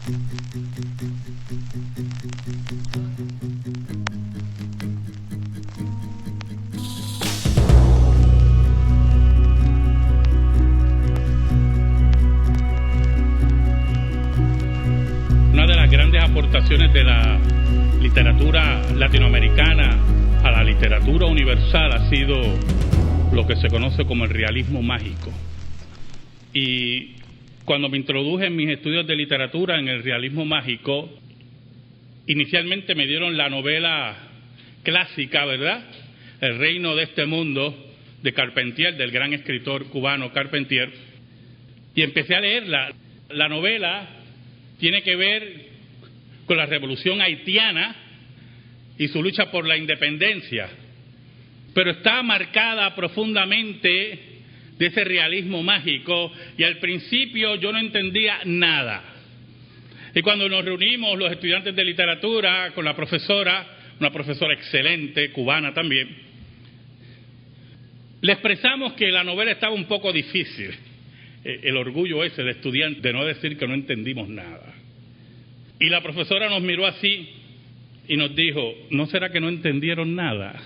Una de las grandes aportaciones de la literatura latinoamericana a la literatura universal ha sido lo que se conoce como el realismo mágico. Y cuando me introduje en mis estudios de literatura en el realismo mágico, inicialmente me dieron la novela clásica, ¿verdad? El reino de este mundo, de Carpentier, del gran escritor cubano Carpentier, y empecé a leerla. La novela tiene que ver con la revolución haitiana y su lucha por la independencia, pero está marcada profundamente de ese realismo mágico, y al principio yo no entendía nada. Y cuando nos reunimos los estudiantes de literatura con la profesora, una profesora excelente, cubana también, le expresamos que la novela estaba un poco difícil. El orgullo ese de estudiante de no decir que no entendimos nada. Y la profesora nos miró así y nos dijo, ¿no será que no entendieron nada?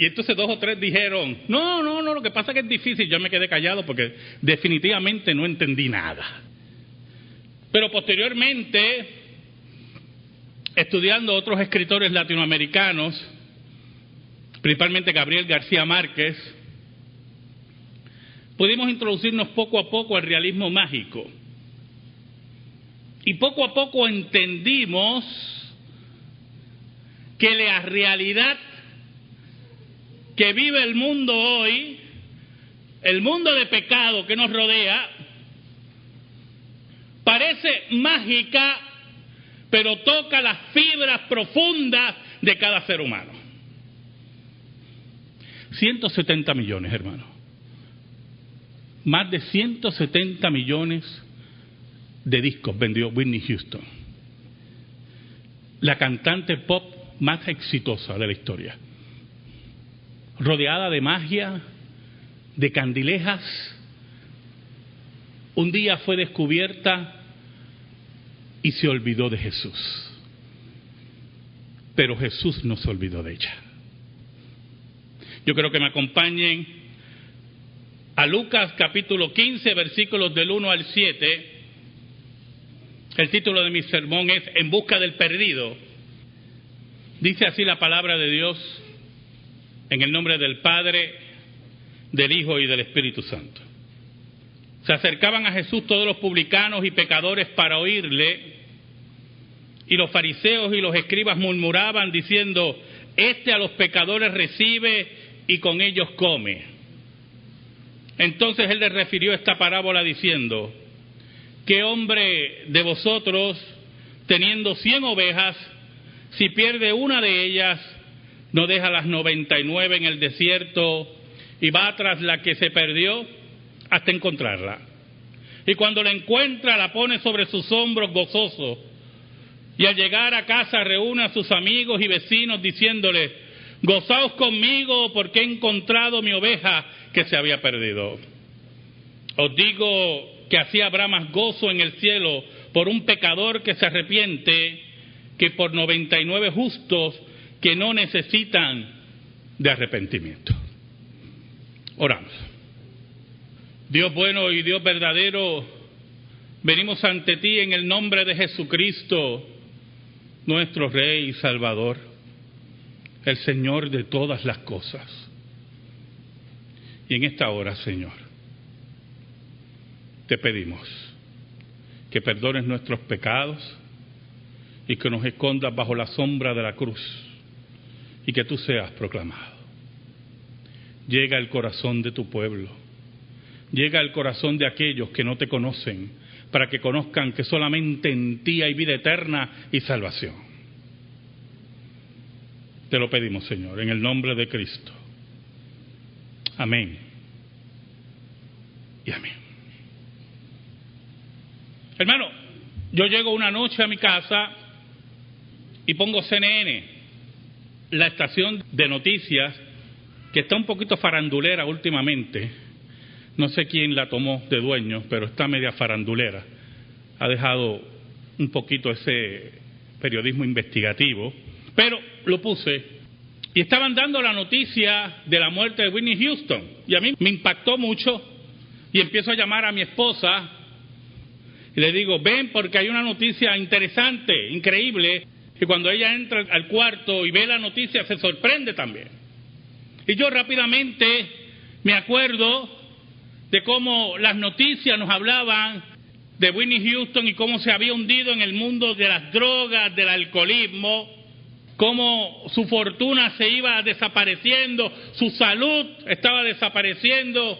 Y entonces 2 o 3 dijeron, no, lo que pasa es que es difícil. Yo me quedé callado porque definitivamente no entendí nada. Pero posteriormente, estudiando otros escritores latinoamericanos, principalmente Gabriel García Márquez, pudimos introducirnos poco a poco al realismo mágico. Y poco a poco entendimos que la realidad que vive el mundo hoy, el mundo de pecado que nos rodea, parece mágica, pero toca las fibras profundas de cada ser humano. 170 millones, hermano. Más de 170 millones de discos vendió Whitney Houston, la cantante pop más exitosa de la historia, rodeada de magia, de candilejas. Un día fue descubierta y se olvidó de Jesús, pero Jesús no se olvidó de ella. Yo quiero que me acompañen a Lucas capítulo 15, versículos del 1 al 7. El título de mi sermón es En busca del perdido. Dice así la palabra de Dios, en el nombre del Padre, del Hijo y del Espíritu Santo. Se acercaban a Jesús todos los publicanos y pecadores para oírle, y los fariseos y los escribas murmuraban diciendo, este a los pecadores recibe y con ellos come. Entonces él les refirió esta parábola diciendo, ¿qué hombre de vosotros, teniendo 100 ovejas, si pierde una de ellas, no deja las 99 en el desierto y va tras la que se perdió hasta encontrarla? Y cuando la encuentra, la pone sobre sus hombros gozoso, y al llegar a casa reúne a sus amigos y vecinos diciéndole, gozaos conmigo porque he encontrado mi oveja que se había perdido. Os digo que así habrá más gozo en el cielo por un pecador que se arrepiente que por 99 justos que no necesitan de arrepentimiento. Oramos. Dios bueno y Dios verdadero, venimos ante ti en el nombre de Jesucristo, nuestro Rey y Salvador, el Señor de todas las cosas. Y en esta hora, Señor, te pedimos que perdones nuestros pecados y que nos escondas bajo la sombra de la cruz y que tú seas proclamado. Llega al corazón de tu pueblo, llega al corazón de aquellos que no te conocen, para que conozcan que solamente en ti hay vida eterna y salvación. Te lo pedimos, Señor, en el nombre de Cristo. Amén y amén. Hermano, yo llego una noche a mi casa y pongo CNN, la estación de noticias que está un poquito farandulera últimamente. No sé quién la tomó de dueño, pero está media farandulera. Ha dejado un poquito ese periodismo investigativo, pero lo puse. Y estaban dando la noticia de la muerte de Whitney Houston. Y a mí me impactó mucho. Y empiezo a llamar a mi esposa. Y le digo, ven, porque hay una noticia interesante, increíble. Y cuando ella entra al cuarto y ve la noticia, se sorprende también. Y yo rápidamente me acuerdo de cómo las noticias nos hablaban de Whitney Houston y cómo se había hundido en el mundo de las drogas, del alcoholismo, cómo su fortuna se iba desapareciendo, su salud estaba desapareciendo,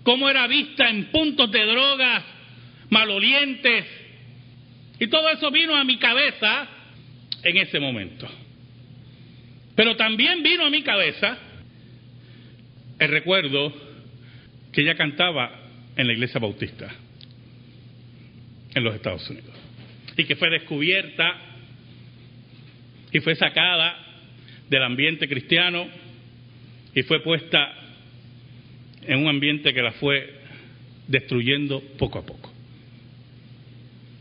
cómo era vista en puntos de drogas, malolientes. Y todo eso vino a mi cabeza en ese momento. Pero también vino a mi cabeza el recuerdo que ella cantaba en la iglesia bautista en los Estados Unidos, y que fue descubierta y fue sacada del ambiente cristiano y fue puesta en un ambiente que la fue destruyendo poco a poco.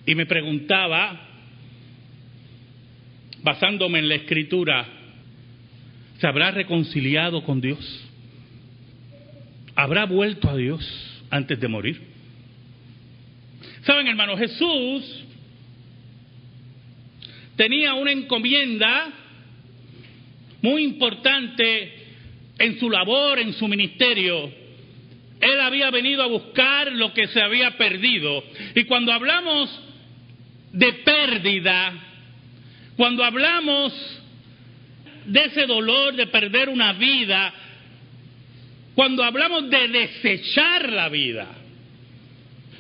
Y me preguntaba, basándome en la Escritura, ¿se habrá reconciliado con Dios? ¿Habrá vuelto a Dios antes de morir? Saben, hermano, Jesús tenía una encomienda muy importante en su labor, en su ministerio. Él había venido a buscar lo que se había perdido. Y cuando hablamos de pérdida, cuando hablamos de ese dolor de perder una vida, cuando hablamos de desechar la vida,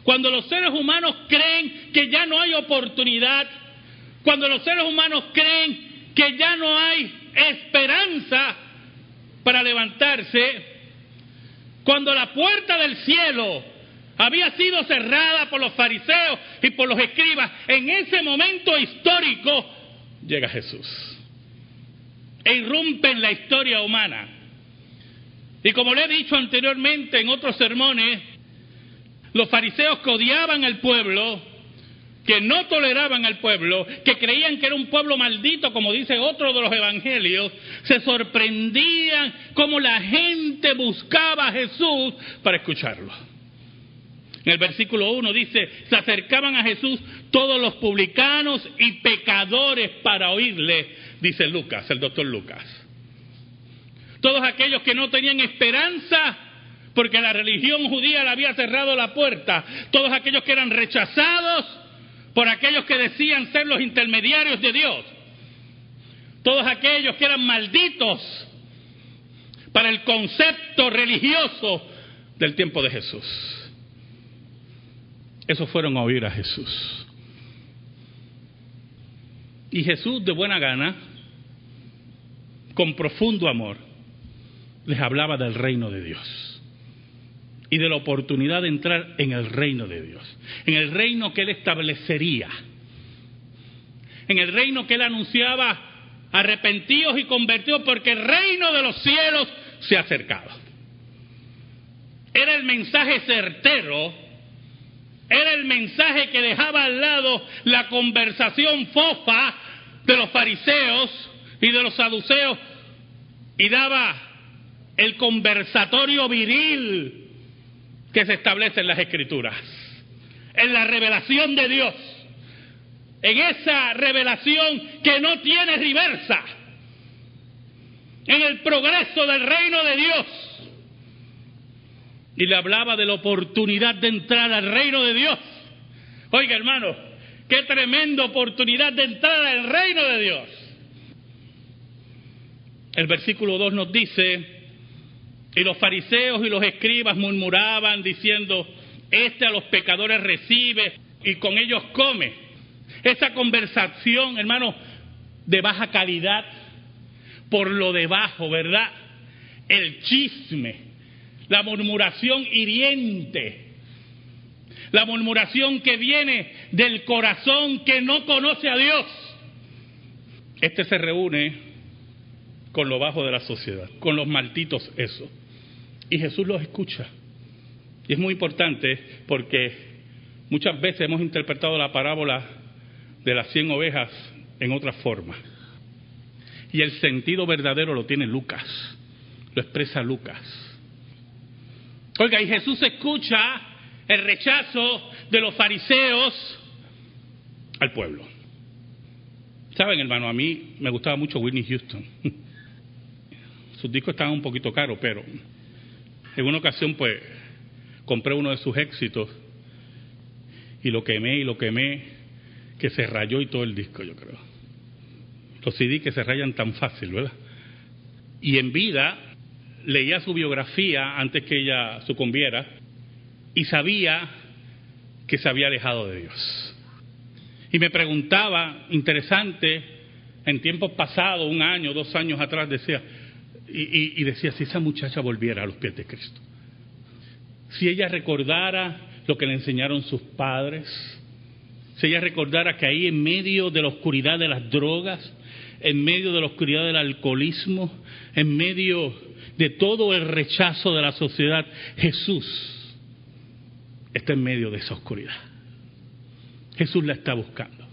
cuando los seres humanos creen que ya no hay oportunidad, cuando los seres humanos creen que ya no hay esperanza para levantarse, cuando la puerta del cielo había sido cerrada por los fariseos y por los escribas, en ese momento histórico llega Jesús e irrumpe en la historia humana. Y como le he dicho anteriormente en otros sermones, los fariseos que odiaban al pueblo, que no toleraban al pueblo, que creían que era un pueblo maldito, como dice otro de los evangelios, se sorprendían cómo la gente buscaba a Jesús para escucharlo. En el versículo 1 dice, se acercaban a Jesús todos los publicanos y pecadores para oírle, dice Lucas, el doctor Lucas. Todos aquellos que no tenían esperanza porque la religión judía le había cerrado la puerta. Todos aquellos que eran rechazados por aquellos que decían ser los intermediarios de Dios. Todos aquellos que eran malditos para el concepto religioso del tiempo de Jesús. Esos fueron a oír a Jesús. Y Jesús, de buena gana, con profundo amor, les hablaba del reino de Dios y de la oportunidad de entrar en el reino de Dios, en el reino que Él establecería, en el reino que Él anunciaba: arrepentíos y convertidos porque el reino de los cielos se ha acercado. Era el mensaje certero, era el mensaje que dejaba al lado la conversación fofa de los fariseos y de los saduceos y daba el conversatorio viril que se establece en las Escrituras, en la revelación de Dios, en esa revelación que no tiene reversa, en el progreso del reino de Dios. Y le hablaba de la oportunidad de entrar al reino de Dios. Oiga, hermano, qué tremenda oportunidad de entrar al reino de Dios. El versículo 2 nos dice: y los fariseos y los escribas murmuraban diciendo, este a los pecadores recibe y con ellos come. Esa conversación, hermano, de baja calidad, por lo debajo, ¿verdad? El chisme, la murmuración hiriente, la murmuración que viene del corazón que no conoce a Dios. Este se reúne con lo bajo de la sociedad, con los malditos eso. Y Jesús los escucha. Y es muy importante porque muchas veces hemos interpretado la parábola de las 100 ovejas en otra forma. Y el sentido verdadero lo tiene Lucas, lo expresa Lucas. Oiga, y Jesús escucha el rechazo de los fariseos al pueblo. Saben, hermano, a mí me gustaba mucho Whitney Houston. Sus discos estaban un poquito caros, pero en una ocasión pues compré uno de sus éxitos y lo quemé, que se rayó y todo el disco, yo creo. Los CD que se rayan tan fácil, ¿verdad? Y en vida leía su biografía antes que ella sucumbiera y sabía que se había alejado de Dios. Y me preguntaba, interesante, en tiempos pasados, 1 año, 2 años atrás, decía, y decía, si esa muchacha volviera a los pies de Cristo, si ella recordara lo que le enseñaron sus padres, si ella recordara que ahí en medio de la oscuridad de las drogas, en medio de la oscuridad del alcoholismo, en medio de todo el rechazo de la sociedad, Jesús está en medio de esa oscuridad. Jesús la está buscando.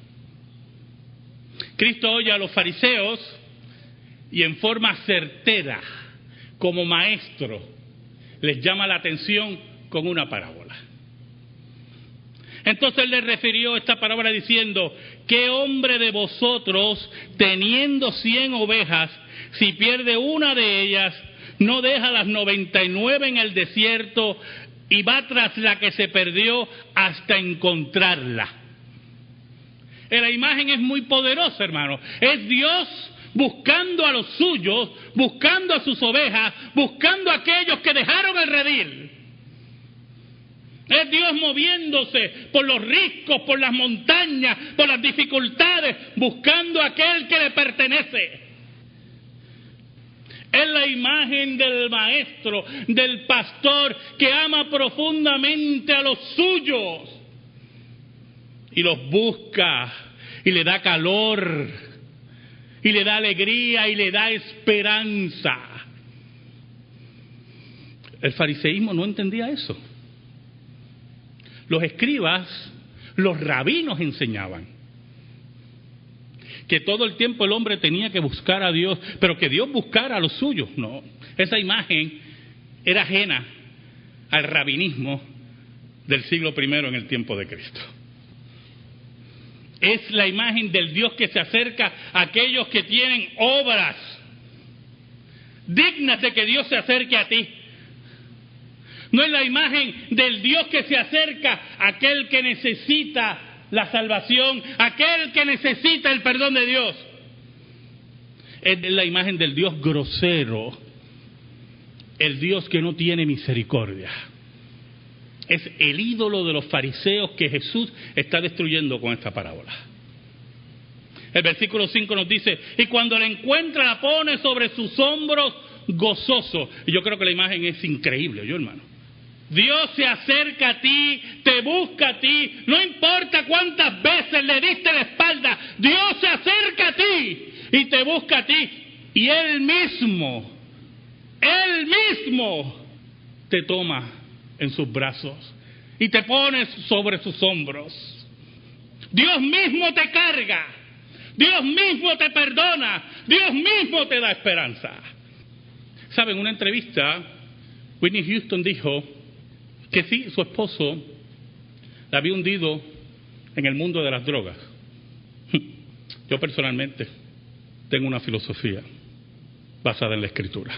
Cristo oye a los fariseos y en forma certera, como maestro, les llama la atención con una parábola. Entonces él les refirió esta parábola diciendo, ¿qué hombre de vosotros, teniendo 100 ovejas, si pierde una de ellas, no deja las 99 en el desierto y va tras la que se perdió hasta encontrarla? La imagen es muy poderosa, hermano. Es Dios buscando a los suyos, buscando a sus ovejas, buscando a aquellos que dejaron el redil. Es Dios moviéndose por los riscos, por las montañas, por las dificultades, buscando a aquel que le pertenece. Es la imagen del maestro, del pastor que ama profundamente a los suyos y los busca y le da calor y le da alegría y le da esperanza. El fariseísmo no entendía eso. Los escribas, los rabinos enseñaban que todo el tiempo el hombre tenía que buscar a Dios, pero que Dios buscara a los suyos. No, esa imagen era ajena al rabinismo del siglo I en el tiempo de Cristo. Es la imagen del Dios que se acerca a aquellos que tienen obras dignas de que Dios se acerque a ti. No es la imagen del Dios que se acerca a aquel que necesita la salvación, aquel que necesita el perdón de Dios. Es la imagen del Dios grosero, el Dios que no tiene misericordia. Es el ídolo de los fariseos que Jesús está destruyendo con esta parábola. El versículo 5 nos dice, y cuando la encuentra la pone sobre sus hombros gozoso. Y yo creo que la imagen es increíble, yo hermano. Dios se acerca a ti, te busca a ti, no importa cuántas veces le diste la espalda, Dios se acerca a ti y te busca a ti. Y Él mismo te toma en sus brazos y te pones sobre sus hombros. Dios mismo te carga, Dios mismo te perdona, Dios mismo te da esperanza. ¿Saben? En una entrevista, Whitney Houston dijo que sí, su esposo la había hundido en el mundo de las drogas. Yo personalmente tengo una filosofía basada en la Escritura.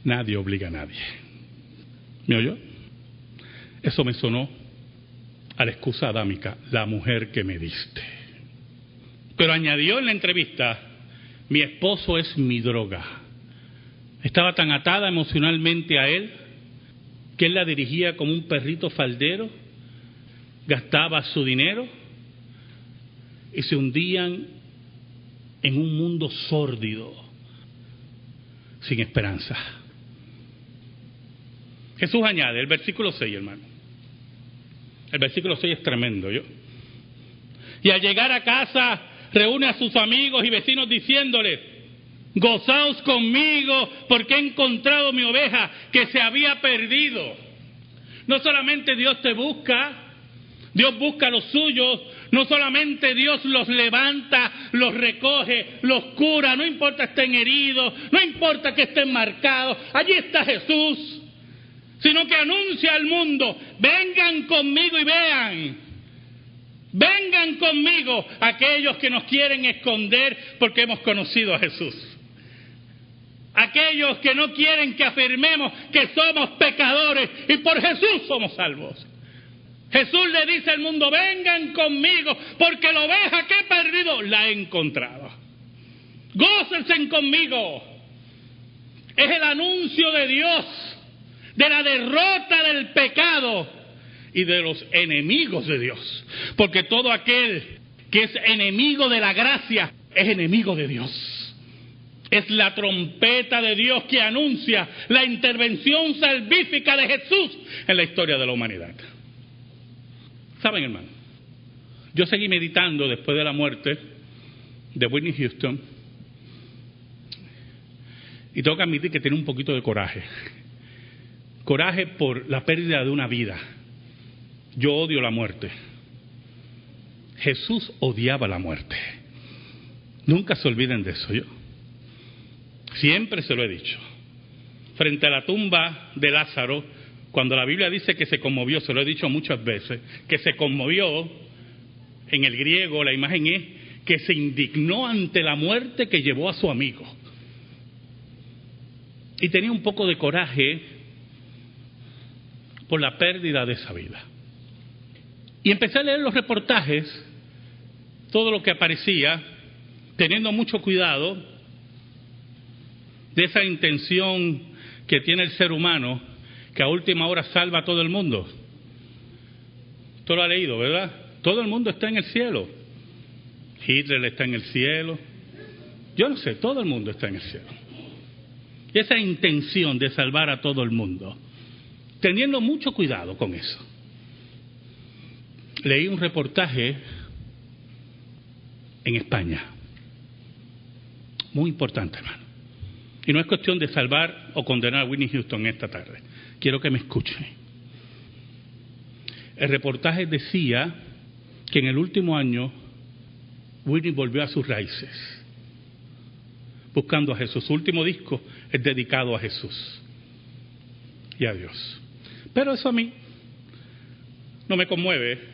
Nadie obliga a nadie. ¿Me oyó? Eso me sonó a la excusa adámica, la mujer que me diste. Pero añadió en la entrevista, mi esposo es mi droga. Estaba tan atada emocionalmente a él que él la dirigía como un perrito faldero, gastaba su dinero y se hundían en un mundo sórdido, sin esperanza. Jesús añade, el versículo 6, hermano. El versículo 6 es tremendo, ¿yo? Y al llegar a casa, reúne a sus amigos y vecinos diciéndoles, gozaos conmigo porque he encontrado mi oveja que se había perdido. No solamente Dios te busca, Dios busca a los suyos, No solamente Dios los levanta, los recoge, los cura, no importa estén heridos, no importa que estén marcados, allí está Jesús, sino que anuncia al mundo: vengan conmigo y vean. Vengan conmigo aquellos que nos quieren esconder porque hemos conocido a Jesús. Aquellos que no quieren que afirmemos que somos pecadores y por Jesús somos salvos. Jesús le dice al mundo: vengan conmigo porque la oveja que he perdido la he encontrado. Gócense conmigo. Es el anuncio de Dios de la derrota del pecado y de los enemigos de Dios. Porque todo aquel que es enemigo de la gracia es enemigo de Dios. Es la trompeta de Dios que anuncia la intervención salvífica de Jesús en la historia de la humanidad. ¿Saben, hermano? Yo seguí meditando después de la muerte de Whitney Houston y tengo que admitir que tenía un poquito de coraje. Coraje por la pérdida de una vida. Yo odio la muerte. Jesús odiaba la muerte. Nunca se olviden de eso. Yo siempre se lo he dicho. Frente a la tumba de Lázaro, cuando la Biblia dice que se conmovió, se lo he dicho muchas veces, que se conmovió, en el griego la imagen es que se indignó ante la muerte que llevó a su amigo. Y tenía un poco de coraje por la pérdida de esa vida. Y empecé a leer los reportajes, todo lo que aparecía, teniendo mucho cuidado de esa intención que tiene el ser humano, que a última hora salva a todo el mundo. Usted lo ha leído, ¿verdad? Todo el mundo está en el cielo. Hitler está en el cielo. Yo no sé, todo el mundo está en el cielo. Y esa intención de salvar a todo el mundo, teniendo mucho cuidado con eso. Leí un reportaje en España, muy importante, hermano. Y no es cuestión de salvar o condenar a Whitney Houston esta tarde. Quiero que me escuchen. El reportaje decía que en el último año Whitney volvió a sus raíces, buscando a Jesús. Su último disco es dedicado a Jesús y a Dios. Pero eso a mí no me conmueve.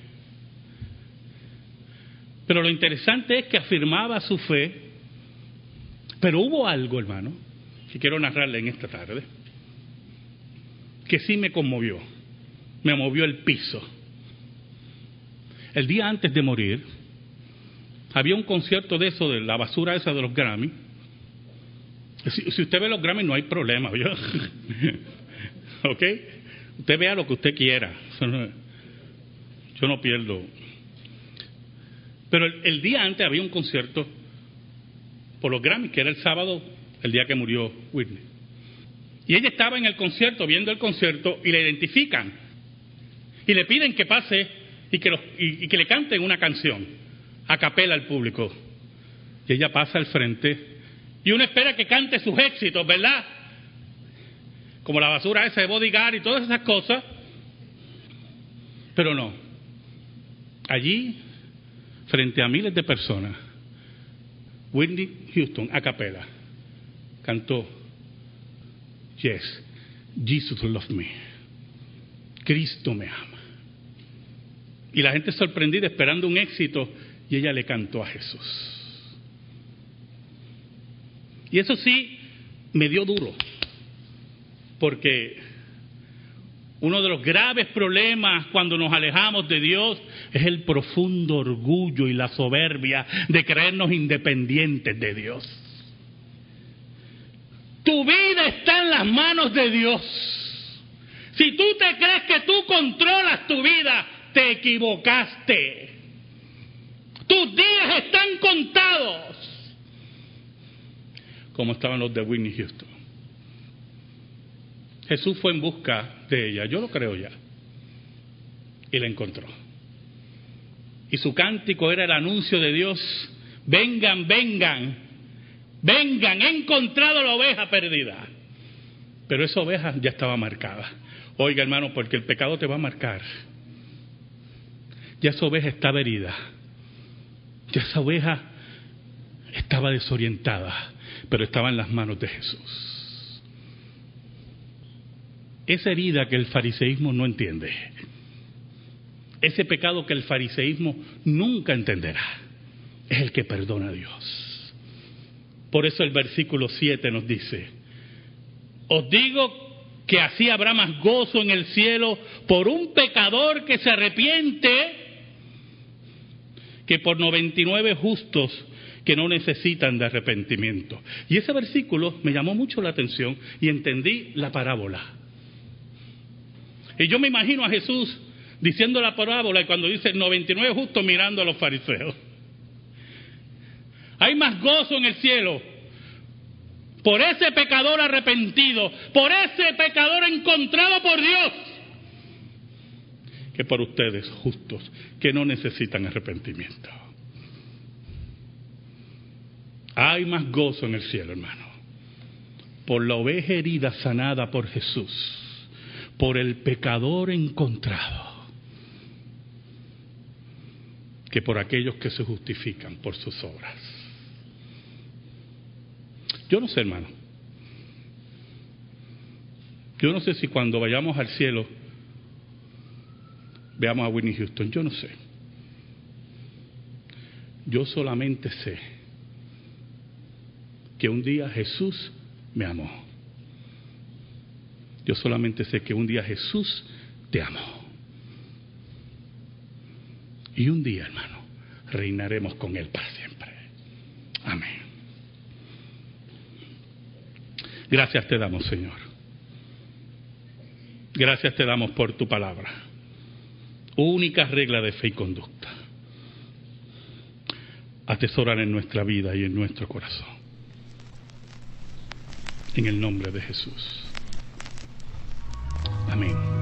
Pero lo interesante es que afirmaba su fe. Pero hubo algo, hermano, que quiero narrarle en esta tarde, que sí me conmovió, me movió el piso. El día antes de morir, había un concierto de eso, de la basura esa de los Grammy. Si usted ve los Grammy no hay problema, ¿yo? ¿Ok? Usted vea lo que usted quiera. Yo no pierdo. Pero el día antes había un concierto por los Grammy, que era el sábado, el día que murió Whitney. Y ella estaba en el concierto, viendo el concierto, y le identifican. Y le piden que pase y que le canten una canción a capela al público. Y ella pasa al frente y uno espera que cante sus éxitos, ¿verdad? Como la basura esa de Bodyguard y todas esas cosas. Pero no. Allí, frente a miles de personas, Whitney Houston a capela cantó Yes, Jesus loves me. Cristo me ama. Y la gente sorprendida esperando un éxito, y ella le cantó a Jesús. Y eso sí me dio duro, porque uno de los graves problemas cuando nos alejamos de Dios es el profundo orgullo y la soberbia de creernos independientes de Dios. Tu vida está en las manos de Dios. Si tú te crees que tú controlas tu vida, te equivocaste. Tus días están contados, como estaban los de Whitney Houston. Jesús fue en busca de ella, yo lo creo ya, y la encontró. Y su cántico era el anuncio de Dios: vengan, vengan, vengan, he encontrado la oveja perdida. Pero esa oveja ya estaba marcada. Oiga, hermano, porque el pecado te va a marcar. Ya esa oveja estaba herida, Ya esa oveja estaba desorientada, pero estaba en las manos de Jesús. Esa herida que el fariseísmo no entiende, ese pecado que el fariseísmo nunca entenderá, es el que perdona a Dios. Por eso el versículo 7 nos dice: os digo que así habrá más gozo en el cielo por un pecador que se arrepiente que por 99 justos que no necesitan de arrepentimiento. Y ese versículo me llamó mucho la atención y entendí la parábola. Y yo me imagino a Jesús diciendo la parábola y cuando dice 99 justos mirando a los fariseos. Hay más gozo en el cielo por ese pecador arrepentido, por ese pecador encontrado por Dios, que por ustedes justos que no necesitan arrepentimiento. Hay más gozo en el cielo, hermano, por la oveja herida sanada por Jesús, por el pecador encontrado, que por aquellos que se justifican por sus obras. Yo no sé, hermano. Yo no sé si cuando vayamos al cielo veamos a Whitney Houston. Yo no sé. Yo solamente sé que un día Jesús me amó. Yo solamente sé que un día Jesús te amó. Y un día, hermano, reinaremos con Él para siempre. Amén. Gracias te damos, Señor. Gracias te damos por tu palabra. Única regla de fe y conducta. Atesoran en nuestra vida y en nuestro corazón. En el nombre de Jesús. Amén.